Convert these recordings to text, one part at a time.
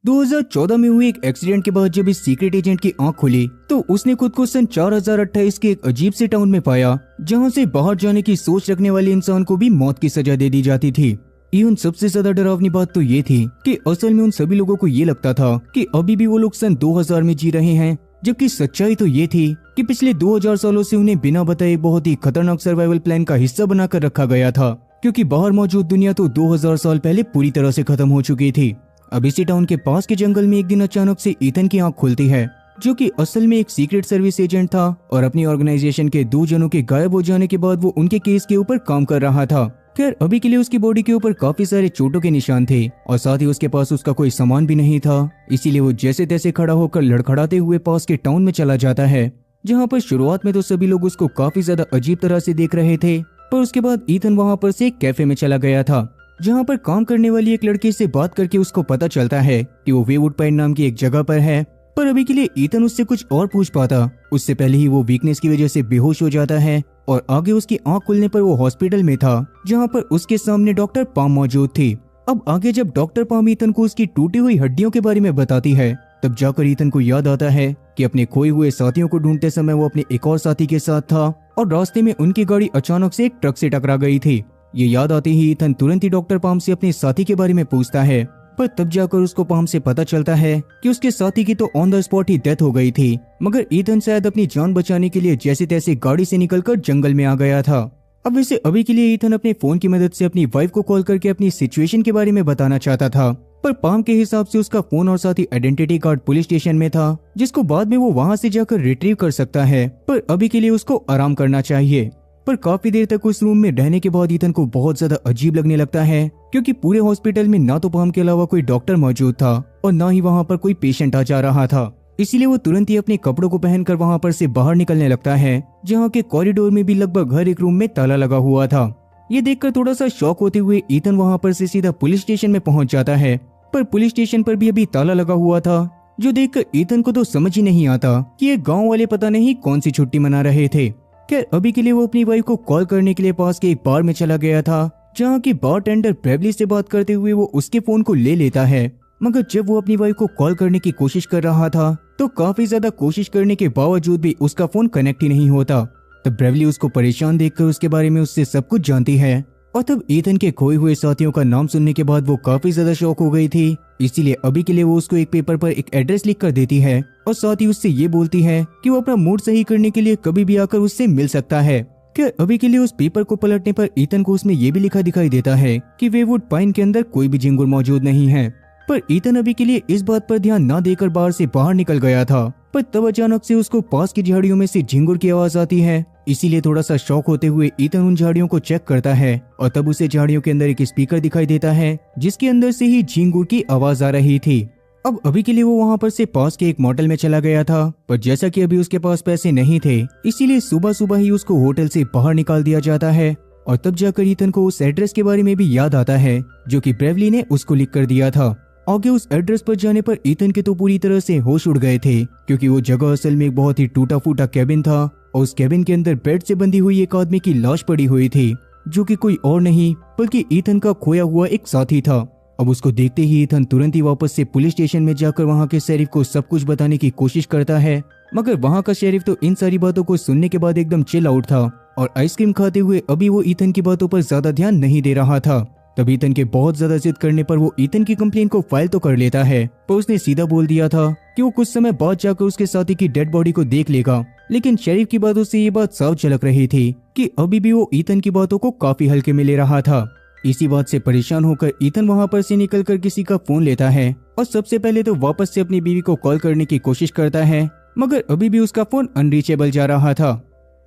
2014 में हुए एक एक्सीडेंट के बाद जब इस सीक्रेट एजेंट की आंख खुली तो उसने खुद को सन 4028 के एक अजीब से टाउन में पाया जहां से बाहर जाने की सोच रखने वाले इंसान को भी मौत की सजा दे दी जाती थी। इवन सबसे ज्यादा डरावनी बात तो ये थी कि असल में उन सभी लोगों को ये लगता था कि अभी भी वो लोग सन 2000 में जी रहे हैं, जबकि सच्चाई तो ये थी कि पिछले 2000 सालों से उन्हें बिना बताए बहुत ही खतरनाक सर्वाइवल प्लान का हिस्सा बनाकर रखा गया था, क्योंकि बाहर मौजूद दुनिया तो 2000 साल पहले पूरी तरह से खत्म हो चुकी थी। अब इसी टाउन के पास के जंगल में एक दिन अचानक से ईथन की आंख खुलती है, जो कि असल में एक सीक्रेट सर्विस एजेंट था और अपनी ऑर्गेनाइजेशन के 2 जनों के गायब हो जाने के बाद वो उनके केस के ऊपर काम कर रहा था। खैर अभी के लिए उसकी बॉडी के ऊपर काफी सारे चोटों के निशान थे और साथ ही उसके पास उसका कोई सामान भी नहीं था, इसीलिए वो जैसे तैसे खड़ा होकर लड़खड़ाते हुए पास के टाउन में चला जाता है, जहाँ पर शुरुआत में तो सभी लोग उसको काफी ज्यादा अजीब तरह से देख रहे थे। पर उसके बाद ईथन वहाँ पर से एक कैफे में चला गया था, जहाँ पर काम करने वाली एक लड़की से बात करके उसको पता चलता है कि वो वेवुड पॉइंट नाम की एक जगह पर है। पर अभी के लिए ईथन उससे कुछ और पूछ पाता उससे पहले ही वो वीकनेस की वजह से बेहोश हो जाता है और आगे उसकी आंख खुलने पर वो हॉस्पिटल में था, जहाँ पर उसके सामने डॉक्टर पाम मौजूद थी। अब आगे जब डॉक्टर पाम ईथन को उसकी टूटी हुई हड्डियों के बारे में बताती है, तब जाकर ईथन को याद आता है कि अपने खोए हुए साथियों को ढूंढते समय वो अपने एक और साथी के साथ था और रास्ते में उनकी गाड़ी अचानक से एक ट्रक से टकरा गई थी। ये याद आते ही ईथन तुरंत ही डॉक्टर पाम से अपने साथी के बारे में पूछता है, पर तब जाकर उसको पाम से पता चलता है कि उसके साथी की तो on the spot he death हो गई थी, मगर ईथन शायद अपनी जान बचाने के लिए जैसे तैसे गाड़ी से निकलकर जंगल में आ गया था। अब वैसे अभी के लिए ईथन अपने फोन की मदद से अपनी वाइफ को कॉल करके अपनी सिचुएशन के बारे में बताना चाहता था, पर पाम के हिसाब से उसका फोन और साथ ही आइडेंटिटी कार्ड पुलिस स्टेशन में था, जिसको बाद में वो वहाँ से जाकर रिट्रीव कर सकता है, पर अभी के लिए उसको आराम करना चाहिए। पर काफी देर तक उस रूम में रहने के बाद ईथन को बहुत ज्यादा अजीब लगने लगता है, क्योंकि पूरे हॉस्पिटल में ना तो पाम के अलावा कोई डॉक्टर मौजूद था और ना ही वहाँ पर कोई पेशेंट आ जा रहा था। इसीलिए वो तुरंत ही अपने कपड़ों को पहनकर वहाँ पर से बाहर निकलने लगता है, जहाँ के कॉरिडोर में भी लगभग हर एक रूम में ताला लगा हुआ था। ये देखकर थोड़ा सा शॉक होते हुए ईथन वहाँ पर से सीधा पुलिस स्टेशन में पहुंच जाता है, पर पुलिस स्टेशन पर भी अभी ताला लगा हुआ था, जो देखकर ईथन को तो समझ ही नहीं आता कि ये गाँव वाले पता नहीं कौन सी छुट्टी मना रहे थे। खैर अभी के लिए वो अपनी वाइफ को कॉल करने के लिए पास के एक बार में चला गया था, जहाँ की बारटेंडर ब्रेवली से बात करते हुए वो उसके फोन को ले लेता है, मगर जब वो अपनी वाइफ को कॉल करने की कोशिश कर रहा था तो काफी ज्यादा कोशिश करने के बावजूद भी उसका फोन कनेक्ट ही नहीं होता। तब ब्रेवली उसको परेशान देखकर उसके बारे में उससे सब कुछ जानती है और तब ईथन के खोए हुए साथियों का नाम सुनने के बाद वो काफी ज्यादा शॉक हो गई थी। इसीलिए अभी के लिए वो उसको एक पेपर पर एक एड्रेस लिख कर देती है और साथ ही उससे ये बोलती है कि वो अपना मूड सही करने के लिए कभी भी आकर उससे मिल सकता है। क्या अभी के लिए उस पेपर को पलटने पर ईथन को उसमें ये भी लिखा दिखाई देता है कि वेवुड पाइन के अंदर कोई भी झिंगुर मौजूद नहीं है। पर ईथन अभी के लिए इस बात पर ध्यान न देकर बाहर से बाहर निकल गया था, पर तब अचानक से उसको पास की झाड़ियों में से झिंगुर की आवाज आती है। इसीलिए थोड़ा सा शॉक होते हुए ईथन उन झाड़ियों को चेक करता है और तब उसे झाड़ियों के अंदर एक स्पीकर दिखाई देता है, जिसके अंदर से ही झिंगुर की आवाज आ रही थी। अब अभी के लिए वो वहाँ पर से पास के एक मोटेल में चला गया था, पर जैसा कि अभी उसके पास पैसे नहीं थे, इसीलिए सुबह सुबह ही उसको होटल से बाहर निकाल दिया जाता है और तब जाकर ईथन को उस एड्रेस के बारे में भी याद आता है जो कि ब्रेवली ने उसको लिख कर दिया था। आगे उस एड्रेस पर जाने पर ईथन के तो पूरी तरह से होश उड़ गए थे, क्योंकि वो जगह असल में एक बहुत ही टूटा फूटा कैबिन था और उस कैबिन के अंदर बेड से बंधी हुई एक आदमी की लाश पड़ी हुई थी, जो कि कोई और नहीं बल्कि ईथन का खोया हुआ एक साथी था। अब उसको देखते ही ईथन तुरंत ही वापस से पुलिस स्टेशन में जाकर वहाँ के शेरिफ को सब कुछ बताने की कोशिश करता है, मगर वहाँ का शेरिफ तो इन सारी बातों को सुनने के बाद एकदम चिल आउट था और आइसक्रीम खाते हुए अभी वो ईथन की बातों पर ज्यादा ध्यान नहीं दे रहा था। तब ईथन के बहुत ज्यादा जिद करने पर वो ईथन की कंप्लेन को फाइल तो कर लेता है, पर उसने सीधा बोल दिया था कि वो कुछ समय बाद जाकर उसके साथी की डेड बॉडी को देख लेगा। लेकिन शेरिफ की बातों से ये बात साफ झलक रही थी कि अभी भी वो ईथन की बातों को काफी हल्के में ले रहा था। इसी बात से परेशान होकर ईथन वहाँ पर से निकलकर किसी का फोन लेता है और सबसे पहले तो वापस से अपनी बीवी को कॉल करने की कोशिश करता है, मगर अभी भी उसका फोन अनरीचेबल जा रहा था।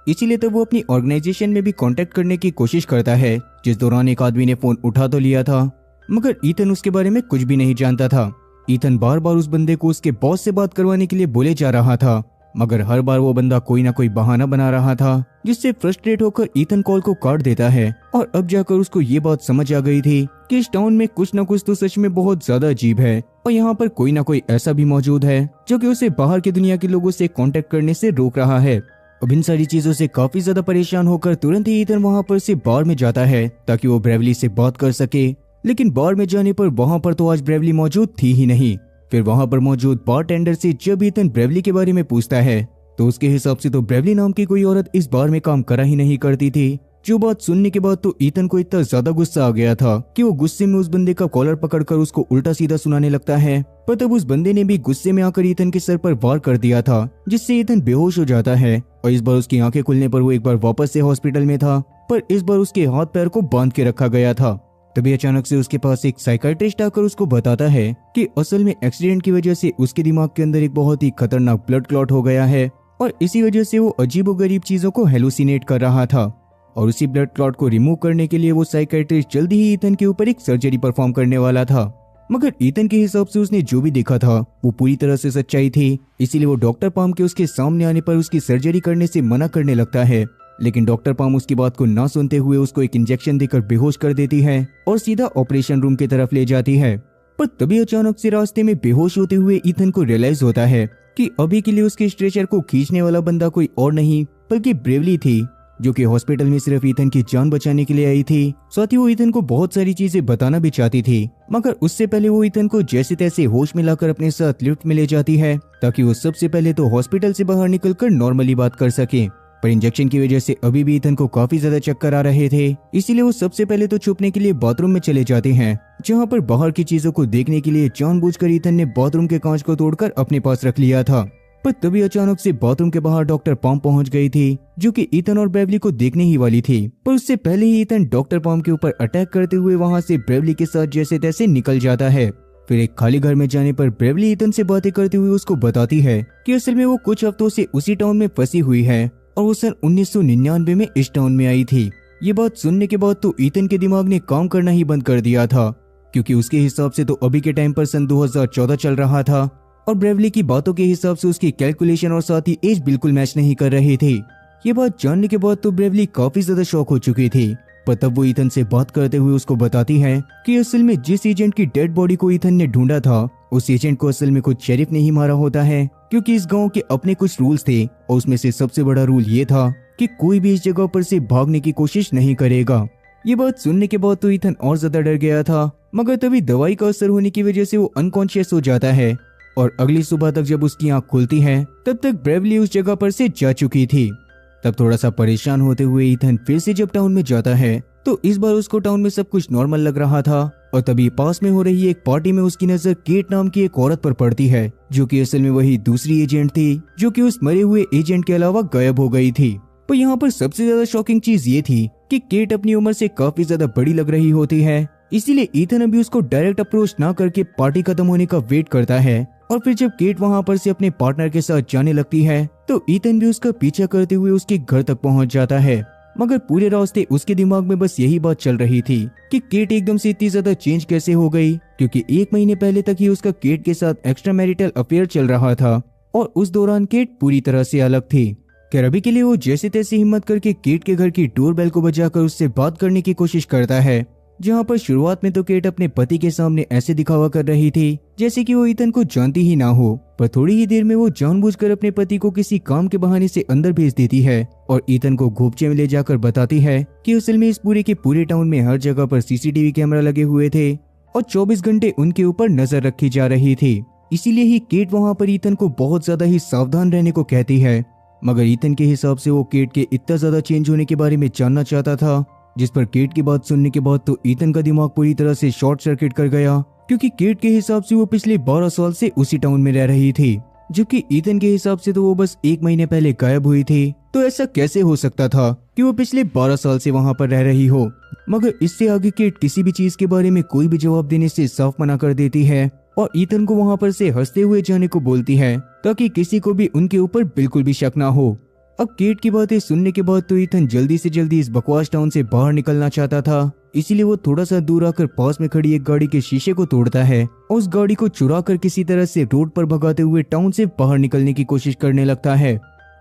इसीलिए तो वो अपनी ऑर्गेनाइजेशन में भी कांटेक्ट करने की कोशिश करता है, जिस दौरान एक आदमी ने फोन उठा तो लिया था, मगर ईथन उसके बारे में कुछ भी नहीं जानता था। ईथन बार बार उस बंदे को उसके बॉस से बात करवाने के लिए बोले जा रहा था, मगर हर बार वो बंदा कोई ना कोई बहाना बना रहा था, जिससे फ्रस्ट्रेट होकर ईथन कॉल को काट देता है। और अब जाकर उसको ये बात समझ आ गई थी कि इस टाउन में कुछ न कुछ तो सच में बहुत ज्यादा अजीब है और यहाँ पर कोई ना कोई ऐसा भी मौजूद है जो कि उसे बाहर की दुनिया के लोगों से कांटेक्ट करने से रोक रहा है। अब इन सारी चीजों से काफी ज्यादा परेशान होकर तुरंत ही ईथन वहाँ पर से बार में जाता है ताकि वो ब्रेवली से बात कर सके, लेकिन बार में जाने पर वहाँ पर तो आज ब्रेवली मौजूद थी ही नहीं। फिर वहां पर मौजूद बारटेंडर से जब ईथन ब्रेवली के बारे में पूछता है तो उसके हिसाब से तो ब्रेवली नाम की कोई औरत इस बार में काम करा ही नहीं करती थी। जो बात सुनने के बाद तो ईथन को इतना ज्यादा गुस्सा आ गया था कि वो गुस्से में उस बंदे का कॉलर पकड़कर उसको उल्टा सीधा सुनाने लगता है। पर तब उस बंदे ने भी गुस्से में आकर ईथन के सर पर वार कर दिया था, जिससे ईथन बेहोश हो जाता है और इस बार उसकी आंखें खुलने पर वो एक बार वापस से हॉस्पिटल में था, पर इस बार उसके हाथ पैर को बांध के रखा गया था। तभी अचानक से उसके पास एक साइकाइट्रिस्ट आकर उसको बताता है कि असल में एक्सीडेंट की वजह से उसके दिमाग के अंदर एक बहुत ही खतरनाक ब्लड क्लॉट हो गया है और इसी वजह से वो अजीबोगरीब चीजों को हेलुसिनेट कर रहा था। और उसी ब्लड क्लॉट को रिमूव करने के लिए वो साइकाइट्रिस्ट जल्दी ही ईथन के ऊपर एक सर्जरी परफॉर्म करने वाला था। मगर ईथन के हिसाब से उसने जो भी देखा था वो पूरी तरह से सच्चाई थी, इसीलिए वो डॉक्टर पाम के उसके सामने आने पर उसकी सर्जरी करने से मना करने लगता है। लेकिन डॉक्टर पाम उसकी बात को ना सुनते हुए उसको एक इंजेक्शन देकर बेहोश कर देती है और सीधा ऑपरेशन रूम की तरफ ले जाती है। पर तभी अचानक से रास्ते में बेहोश होते हुए ईथन को रियलाइज होता है कि अभी के लिए उसके स्ट्रेचर को खींचने वाला बंदा कोई और नहीं बल्कि ब्रेवली थी, जो कि हॉस्पिटल में सिर्फ ईथन की जान बचाने के लिए आई थी। साथ ही वो ईथन को बहुत सारी चीजें बताना भी चाहती थी, मगर उससे पहले वो ईथन को जैसे तैसे होश में लाकर अपने साथ लिफ्ट में ले जाती है ताकि वो सबसे पहले तो हॉस्पिटल से बाहर निकलकर नॉर्मली बात कर सके। पर इंजेक्शन की वजह से अभी भी ईथन को काफी ज्यादा चक्कर आ रहे थे, इसीलिए वो सबसे पहले तो छुपने के लिए बाथरूम में चले जाते हैं, जहाँ पर बाहर की चीजों को देखने के लिए जानबूझकर ईथन ने बाथरूम के कांच को तोड़कर अपने पास रख लिया था। पर तभी अचानक से बाथरूम के बाहर डॉक्टर पॉम पहुंच गई थी, जो कि ईथन और ब्रेवली को देखने ही वाली थी। पर उससे पहले ही ईथन डॉक्टर पॉम के ऊपर अटैक करते हुए वहां से ब्रेवली के साथ जैसे तैसे निकल जाता है। फिर एक खाली घर में जाने पर ब्रेवली ईथन से बातें करते हुए उसको बताती है कि असल में वो कुछ हफ्तों से उसी टाउन में फंसी हुई है और वो सन 1999 में इस टाउन में आई थी। ये बात सुनने के बाद तो ईथन के दिमाग ने काम करना ही बंद कर दिया था, क्योंकि उसके हिसाब से तो अभी के टाइम पर सन 2014 चल रहा था और ब्रेवली की बातों के हिसाब से उसकी कैलकुलेशन और साथ ही एज बिल्कुल मैच नहीं कर रही थी। ये बात जानने के बाद तो ब्रेवली काफी ज्यादा शॉक हो चुकी थी, पर तब वो ईथन से बात करते हुए उसको बताती है कि असल में जिस एजेंट की डेड बॉडी को ईथन ने ढूंढा था उस एजेंट को असल में कुछ शेरिफ ने ही मारा होता है, क्योंकि इस गांव के अपने कुछ रूल्स थे और उसमें से सबसे बड़ा रूल ये था कि कोई भी इस जगह पर से भागने की कोशिश नहीं करेगा। ये बात सुनने के बाद तो ईथन और ज्यादा डर गया था, मगर तभी दवाई का असर होने की वजह से वो अनकॉन्शियस हो जाता है और अगली सुबह तक जब उसकी आंख खुलती है तब तक ब्रेवली उस जगह पर से जा चुकी थी। तब थोड़ा सा परेशान होते हुए ईथन फिर से जब टाउन में जाता है तो इस बार उसको टाउन में सब कुछ नॉर्मल लग रहा था और तभी पास में हो रही एक पार्टी में उसकी नजर केट नाम की एक औरत पर पड़ती है, जो कि असल में वही दूसरी एजेंट थी जो कि उस मरे हुए एजेंट के अलावा गायब हो गई थी। पर यहाँ पर सबसे ज्यादा शॉकिंग चीज ये थी कि केट अपनी उम्र से काफी ज्यादा बड़ी लग रही होती है, इसीलिए ईथन अभी उसको डायरेक्ट अप्रोच ना करके पार्टी खत्म होने का वेट करता है। और फिर जब केट वहां पर से अपने पार्टनर के साथ जाने लगती है तो ईथन भी उसका पीछा करते हुए उसके घर तक पहुंच जाता है, मगर पूरे रास्ते उसके दिमाग में बस यही बात चल रही थी कि केट एकदम से इतनी ज्यादा चेंज कैसे हो गई, क्योंकि 1 महीने पहले तक ही उसका केट के साथ एक्स्ट्रा मैरिटल अफेयर चल रहा था और उस दौरान केट पूरी तरह से अलग थी। खैर अभी के लिए वो जैसे तैसे हिम्मत करके केट के घर की डोरबेल को बजाकर उससे बात करने की कोशिश करता है, जहाँ पर शुरुआत में तो केट अपने पति के सामने ऐसे दिखावा कर रही थी जैसे कि वो ईथन को जानती ही ना हो, पर थोड़ी ही देर में वो जानबूझकर अपने पति को किसी काम के बहाने से अंदर भेज देती है और ईथन को घोपचे में ले जाकर बताती है कि असल में इस पूरे के पूरे टाउन में हर जगह पर सीसीटीवी कैमरा लगे हुए थे और 24 घंटे उनके ऊपर नजर रखी जा रही थी। इसीलिए ही केट वहाँ पर ईथन को बहुत ज्यादा ही सावधान रहने को कहती है, मगर ईथन के हिसाब से वो केट के इतना ज्यादा चेंज होने के बारे में जानना चाहता था, जिस पर केट की बात सुनने के बाद तो ईथन का दिमाग पूरी तरह से शॉर्ट सर्किट कर गया, क्योंकि केट के हिसाब से वो पिछले 12 साल से उसी टाउन में रह रही थी, जबकि ईथन के हिसाब से तो वो बस 1 महीने पहले गायब हुई थी। तो ऐसा कैसे हो सकता था कि वो पिछले 12 साल से वहां पर रह रही हो। मगर इससे आगे केट किसी भी चीज के बारे में कोई भी जवाब देने से साफ मना कर देती है और ईथन को वहां पर से हंसते हुए जाने को बोलती है ताकि किसी को भी उनके ऊपर बिल्कुल भी शक ना हो। अब केट की बातें सुनने के बाद तो ईथन जल्दी से जल्दी इस बकवास टाउन से बाहर निकलना चाहता था, इसीलिए वो थोड़ा सा दूर आकर पास में खड़ी एक गाड़ी के शीशे को तोड़ता है और उस गाड़ी को चुरा कर किसी तरह से रोड पर भगाते हुए टाउन से बाहर निकलने की कोशिश करने लगता है।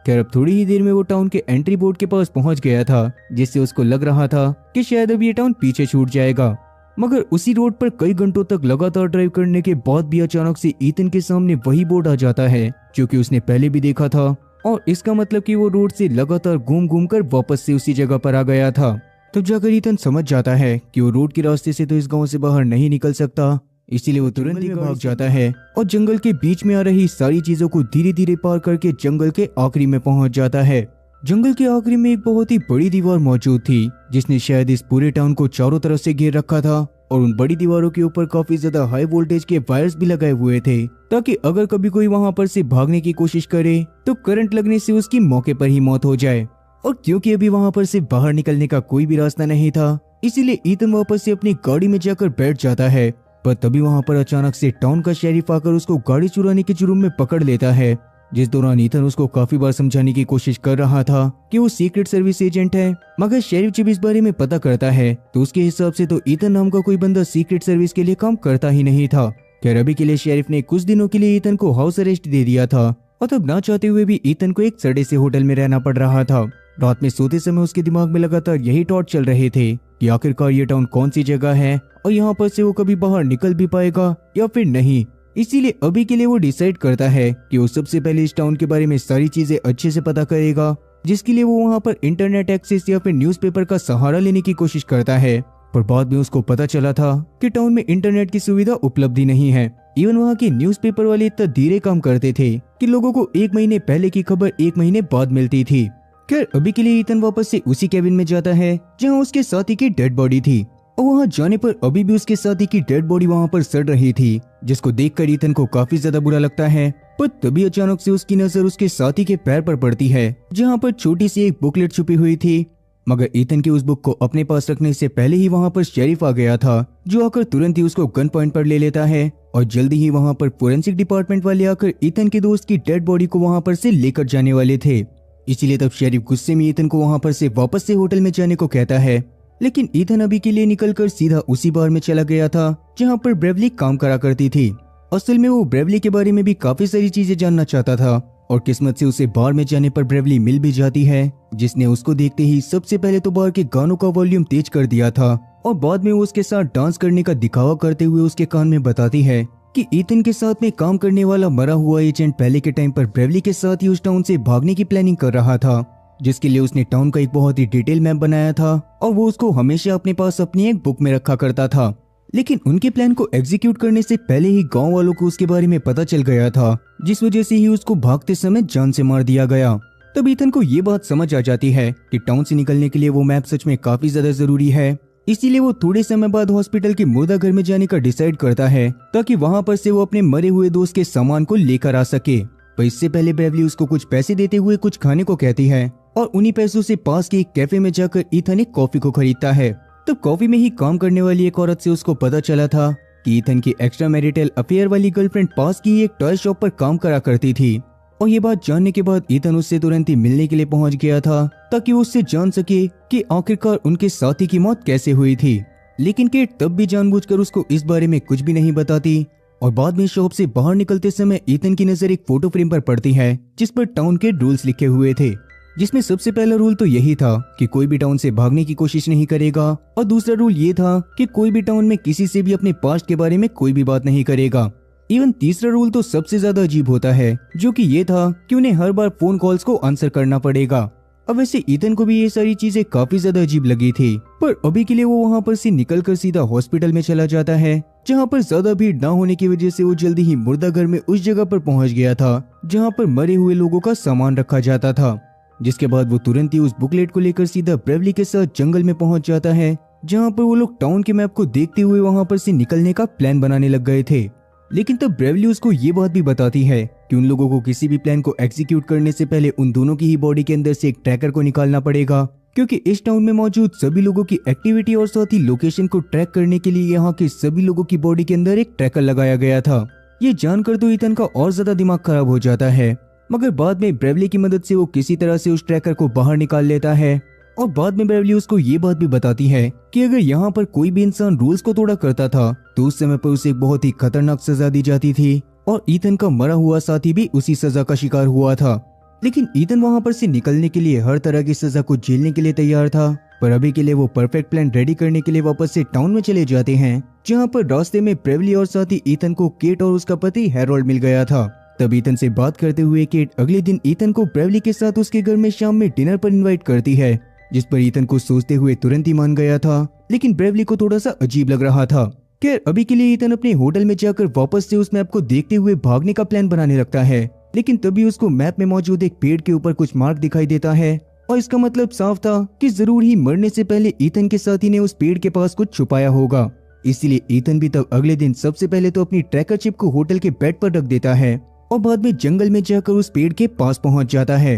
खैर अब थोड़ी ही देर में वो टाउन के एंट्री बोर्ड के पास पहुंच गया था, जिससे उसको लग रहा था कि शायद अब ये टाउन पीछे छूट जाएगा। मगर उसी रोड पर कई घंटों तक लगातार ड्राइव करने के बाद भी अचानक से ईथन के सामने वही बोर्ड आ जाता है जो कि उसने पहले भी देखा था, और इसका मतलब कि वो रोड से लगातार घूम घूम कर वापस से उसी जगह पर आ गया था। तब जाकर ईथन समझ जाता है कि वो रोड के रास्ते से तो इस गांव से बाहर नहीं निकल सकता, इसीलिए वो तुरंत ही भाग जाता है और जंगल के बीच में आ रही सारी चीजों को धीरे धीरे पार करके जंगल के आखिरी में पहुंच जाता है। जंगल के आखिरी में एक बहुत ही बड़ी दीवार मौजूद थी जिसने शायद इस पूरे टाउन को चारों तरफ से घेर रखा था और उन बड़ी दीवारों के ऊपर काफी ज्यादा हाई वोल्टेज के वायर्स भी लगाए हुए थे ताकि अगर कभी कोई वहां पर से भागने की कोशिश करे तो करंट लगने से उसकी मौके पर ही मौत हो जाए। और क्योंकि अभी वहां पर से बाहर निकलने का कोई भी रास्ता नहीं था इसीलिए ईथन वापस से अपनी गाड़ी में जाकर बैठ जाता है। पर तभी वहां पर अचानक से टाउन का शेरिफ आकर उसको गाड़ी चुराने के जुर्म में पकड़ लेता है, जिस दौरान ईथन उसको काफी बार समझाने की कोशिश कर रहा था कि वो सीक्रेट सर्विस एजेंट है। मगर शेरिफ जब इस बारे में पता करता है तो उसके हिसाब से तो ईथन नाम का कोई बंदा सीक्रेट सर्विस के लिए काम करता ही नहीं था। खैर अभी के लिए शेरिफ ने कुछ दिनों के लिए ईथन को हाउस अरेस्ट दे दिया था और तब ना चाहते हुए भी ईथन को एक सड़े से होटल में रहना पड़ रहा था। रात में सोते समय उसके दिमाग में लगातार यही थॉट चल रहे थे कि आखिरकार ये टाउन कौन सी जगह है और यहाँ पर से वो कभी बाहर निकल भी पाएगा या फिर नहीं। इसीलिए अभी के लिए वो डिसाइड करता है कि वो सबसे पहले इस टाउन के बारे में सारी चीजें अच्छे से पता करेगा, जिसके लिए वो वहाँ पर इंटरनेट एक्सेस या फिर न्यूज़पेपर का सहारा लेने की कोशिश करता है। पर बाद में उसको पता चला था कि टाउन में इंटरनेट की सुविधा उपलब्ध ही नहीं है। इवन वहाँ के न्यूज़पेपर वाले इतना धीरे काम करते थे कि लोगों को 1 महीने पहले की खबर 1 महीने बाद मिलती थी। खैर अभी के लिए ईथन वापस से उसी केबिन में जाता है जहाँ उसके साथी की डेड बॉडी थी और वहाँ जाने पर अभी भी उसके साथी की डेड बॉडी वहाँ पर सड़ रही थी, जिसको देखकर ईथन को काफी ज्यादा बुरा लगता है। पर तभी अचानक से उसकी नजर उसके साथी के पैर पर पड़ती है जहाँ पर छोटी सी एक बुकलेट छुपी हुई थी। मगर ईथन के उस बुक को अपने पास रखने से पहले ही वहाँ पर शेरिफ आ गया था, जो आकर तुरंत ही उसको गन पॉइंट पर ले लेता है और जल्दी ही वहाँ पर फोरेंसिक डिपार्टमेंट वाले आकर ईथन के दोस्त की डेड बॉडी को वहाँ पर से लेकर जाने वाले थे। इसीलिए तब शेरिफ गुस्से में ईथन को वहाँ पर से वापस से होटल में जाने को कहता है, लेकिन ईथन अभी के लिए निकलकर सीधा उसी बार में चला गया था जहाँ पर ब्रेवली काम करा करती थी। असल में वो ब्रेवली के बारे में भी काफी सारी चीजें जानना चाहता था और किस्मत से उसे बार में जाने पर ब्रेवली मिल भी जाती है, जिसने उसको देखते ही सबसे पहले तो बार के गानों का वॉल्यूम तेज कर दिया था और बाद में वो उसके साथ डांस करने का दिखावा करते हुए उसके कान में बताती है कि ईथन के साथ में काम करने वाला मरा हुआ एजेंट पहले के टाइम पर ब्रेवली के साथ ही उस टाउन से भागने की प्लानिंग कर रहा था, जिसके लिए उसने टाउन का एक बहुत ही डिटेल मैप बनाया था और वो उसको हमेशा अपने पास अपनी एक बुक में रखा करता था। लेकिन उनके प्लान को एग्जीक्यूट करने से पहले ही गांव वालों को उसके बारे में पता चल गया था, जिस वजह से ही उसको भागते समय जान से मार दिया गया। तब ईथन को ये बात समझ आ जाती है कि टाउन से निकलने के लिए वो मैप सच में काफी ज्यादा जरूरी है। इसीलिए वो थोड़े समय बाद हॉस्पिटल के मुर्दा घर में जाने का डिसाइड करता है ताकि वहां पर से वो अपने मरे हुए दोस्त के सामान को लेकर आ सके। पर इससे पहले ब्रेवली उसको कुछ पैसे देते हुए कुछ खाने को कहती है और उन्हीं पैसों से पास के एक कैफे में जाकर ईथन एक कॉफी को खरीदता है। तब कॉफी में ही काम करने वाली एक औरत से उसको पता चला था कि ईथन की एक्स्ट्रा मैरिटल अफेयर वाली गर्लफ्रेंड पास की एक टॉय शॉप पर काम करा करती थी और ये बात जानने के बाद ईथन उससे तुरंत ही मिलने के लिए पहुंच गया था ताकि वो उससे जान सके कि आखिरकार उनके साथी की मौत कैसे हुई थी। लेकिन केट तब भी जानबूझकर उसको इस बारे में कुछ भी नहीं बताती और बाद में शॉप से बाहर निकलते समय ईथन की नजर एक फोटो फ्रेम पर पड़ती है जिस पर टाउन के रूल्स लिखे हुए थे, जिसमें सबसे पहला रूल तो यही था कि कोई भी टाउन से भागने की कोशिश नहीं करेगा और दूसरा रूल ये था कि कोई भी टाउन में किसी से भी अपने पास्ट के बारे में कोई भी बात नहीं करेगा। इवन तीसरा रूल तो सबसे ज्यादा अजीब होता है, जो कि ये था कि उन्हें हर बार फोन कॉल्स को आंसर करना पड़ेगा। अब वैसे ईथन को भी ये सारी चीजें काफी ज्यादा अजीब लगी थी, पर अभी के लिए वो वहाँ पर से निकलकर सीधा हॉस्पिटल में चला जाता है, जहाँ पर ज्यादा भीड़ न होने की वजह से वो जल्दी ही मुर्दा घर में उस जगह पर पहुंच गया था जहाँ पर मरे हुए लोगों का सामान रखा जाता था। जिसके बाद वो तुरंत ही उस बुकलेट को लेकर सीधा ब्रेवली के साथ जंगल में पहुंच जाता है, जहाँ पर वो लोग टाउन के मैप को देखते हुए वहाँ पर से निकलने का प्लान बनाने लग गए थे। लेकिन तब ब्रेवली उसको ये बात भी बताती है कि उन लोगों को किसी भी प्लान को एग्जीक्यूट करने से पहले उन दोनों की ही बॉडी के अंदर से एक ट्रैकर को निकालना पड़ेगा, क्योंकि इस टाउन में मौजूद सभी लोगों की एक्टिविटी और साथ ही लोकेशन को ट्रैक करने के लिए यहाँ के सभी लोगों की बॉडी के अंदर एक ट्रैकर लगाया गया था। ये जानकर तो ईथन का और ज्यादा दिमाग खराब हो जाता है, मगर बाद में ब्रेवली की मदद से वो किसी तरह से उस ट्रैकर को बाहर निकाल लेता है और बाद में ब्रेवली उसको ये बात भी बताती है कि अगर यहाँ पर कोई भी इंसान रूल्स को तोड़ा करता था तो उस समय पर उसे एक बहुत ही खतरनाक सजा दी जाती थी और ईथन का मरा हुआ साथी भी उसी सजा का शिकार हुआ था। लेकिन ईथन वहाँ पर से निकलने के लिए हर तरह की सजा को झेलने के लिए तैयार था, पर अभी के लिए वो परफेक्ट प्लान रेडी करने के लिए वापस से टाउन में चले जाते हैं, जहाँ पर रास्ते में ब्रेवली और साथी ईथन को केट और उसका पति हैरोल्ड मिल गया था। तब ईथन से बात करते हुए केट अगले दिन ईथन को ब्रेवली के साथ उसके घर में शाम में डिनर पर इनवाइट करती है, जिस पर ईथन को सोचते हुए तुरंत ही मान गया था, लेकिन ब्रेवली को थोड़ा सा अजीब लग रहा था। खैर अभी के लिए ईथन अपने होटल में जाकर वापस से उस मैप को देखते हुए भागने का प्लान बनाने लगता है, लेकिन तभी उसको मैप में मौजूद एक पेड़ के ऊपर कुछ मार्क दिखाई देता है और इसका मतलब साफ था कि जरूर ही मरने से पहले ईथन के साथी ने उस पेड़ के पास कुछ छुपाया होगा। इसलिए ईथन भी तब अगले दिन सबसे पहले तो अपनी ट्रैकर चिप को होटल के बेड पर रख देता है और बाद में जंगल में जाकर उस पेड़ के पास पहुंच जाता है।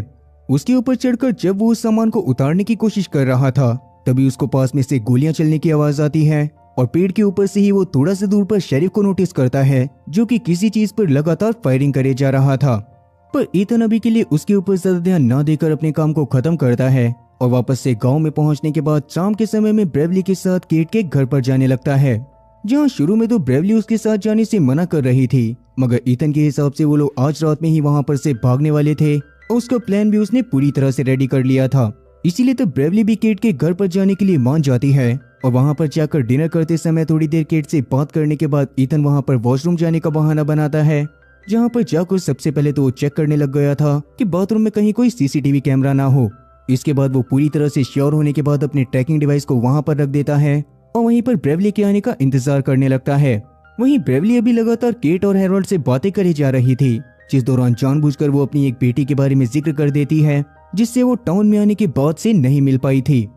उसके ऊपर चढ़कर जब वो उस सामान को उतारने की कोशिश कर रहा था तभी उसको पास में से गोलियां चलने की आवाज आती है और पेड़ के ऊपर से ही वो थोड़ा सा दूर पर शेरिफ को नोटिस करता है जो कि किसी चीज पर लगातार फायरिंग करे जा रहा था। पर ईथन अभी के लिए उसके ऊपर ज्यादा ध्यान न देकर अपने काम को खत्म करता है और वापस से गांव में पहुंचने के बाद शाम के समय में ब्रेवली के साथ केट के घर पर जाने लगता है, जहां शुरू में तो ब्रेवली उसके साथ जाने से मना कर रही थी, मगर ईथन के हिसाब से वो लोग आज रात में ही वहां पर से भागने वाले थे और उसका प्लान भी उसने पूरी तरह से रेडी कर लिया था। इसीलिए तो ब्रेवली भी केट के घर पर जाने के लिए मान जाती है और वहां पर जाकर डिनर करते समय थोड़ी देर केट से बात करने के बाद ईथन वहां पर वॉशरूम जाने का बहाना बनाता है, जहां पर जाकर सबसे पहले तो वो चेक करने लग गया था कि बाथरूम में कहीं कोई सीसीटीवी कैमरा ना हो। इसके बाद वो पूरी तरह से श्योर होने के बाद अपने ट्रैकिंग डिवाइस को वहां पर रख देता है और वहीं पर ब्रेवली के आने का इंतजार करने लगता है। वहीं ब्रेवली अभी लगातार केट और हैरोल्ड से बातें करी जा रही थी, जिस दौरान जानबूझकर वो अपनी एक बेटी के बारे में जिक्र कर देती है जिससे वो टाउन में आने के बाद से नहीं मिल पाई थी।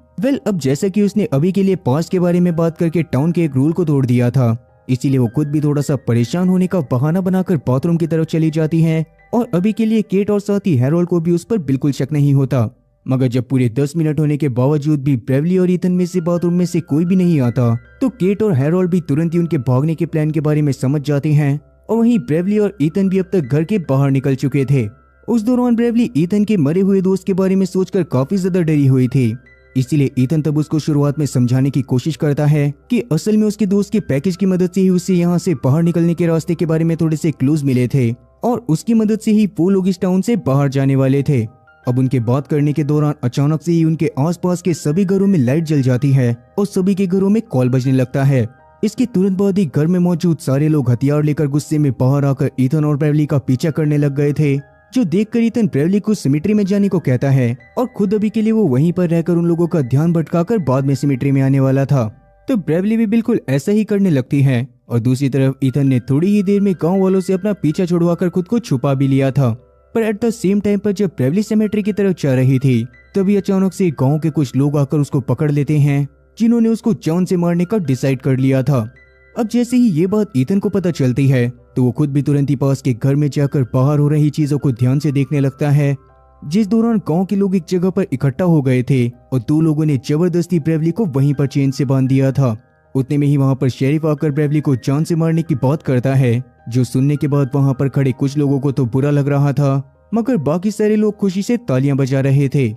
अब जैसा कि उसने अभी के लिए पास्ट के बारे में बात करके टाउन के एक रूल को तोड़ दिया था, इसीलिए वो खुद भी थोड़ा सा परेशान होने का बहाना बनाकर बाथरूम की तरफ चली जाती है और अभी के लिए केट और साथ ही हैरोल्ड को भी उस पर बिल्कुल शक नहीं होता। मगर जब पूरे 10 मिनट होने के बावजूद भी ब्रेवली और ईथन में से बाथरूम में से कोई भी नहीं आता तो केट और हैरोल्ड भी तुरंत ही उनके भागने के प्लान के बारे में समझ जाते हैं और वहीं ब्रेवली और ईथन भी अब तक घर के बाहर निकल चुके थे। उस दौरान ब्रेवली ईथन के मरे हुए दोस्त के बारे में सोचकर काफी ज्यादा डरी हुई थी, इसीलिए ईथन तब उसको शुरुआत में समझाने की कोशिश करता है कि असल में उसके दोस्त के पैकेज की मदद से ही उसे यहाँ से बाहर निकलने के रास्ते के बारे में थोड़े से क्लूज मिले थे और उसकी मदद से ही वो लोग इस टाउन से बाहर जाने वाले थे। अब उनके बात करने के दौरान अचानक से ही उनके आसपास के सभी घरों में लाइट जल जाती है और सभी के घरों में कॉल बजने लगता है। इसके तुरंत बाद ही घर में मौजूद सारे लोग हथियार लेकर गुस्से में बाहर आकर ईथन और ब्रेवली का पीछा करने लग गए थे, जो देखकर ईथन ब्रेवली को सिमिट्री में जाने को कहता है और खुद अभी के लिए वो वहीं पर रहकर उन लोगों का ध्यान भटकाकर बाद में सिमिट्री में आने वाला था। तो ब्रेवली भी बिल्कुल ऐसा ही करने लगती है और दूसरी तरफ ईथन ने थोड़ी ही देर में गांव वालों से अपना पीछा छुड़वाकर खुद को छुपा भी लिया था। पर एट द सेम टाइम पर जब ब्रेवली सिमिट्री की तरफ जा रही थी तभी अचानक से गाँव के कुछ लोग आकर उसको पकड़ लेते हैं, जिन्होंने उसको जान से मारने का डिसाइड कर लिया था। अब जैसे ही ये बात ईथन को पता चलती है तो वो खुद भी तुरंत ही पास के घर में जाकर बाहर हो रही चीजों को ध्यान से देखने लगता है, जिस दौरान गांव के लोग एक जगह पर इकट्ठा हो गए थे और 2 लोगों ने जबरदस्ती ब्रेवली को वहीं पर चेन से बांध दिया था। उतने में ही वहां पर शेरिफ आकर ब्रेवली को जान से मारने की बात करता है, जो सुनने के बाद वहां पर खड़े कुछ लोगों को तो बुरा लग रहा था, मगर बाकी सारे लोग खुशी से तालियां बजा रहे थे।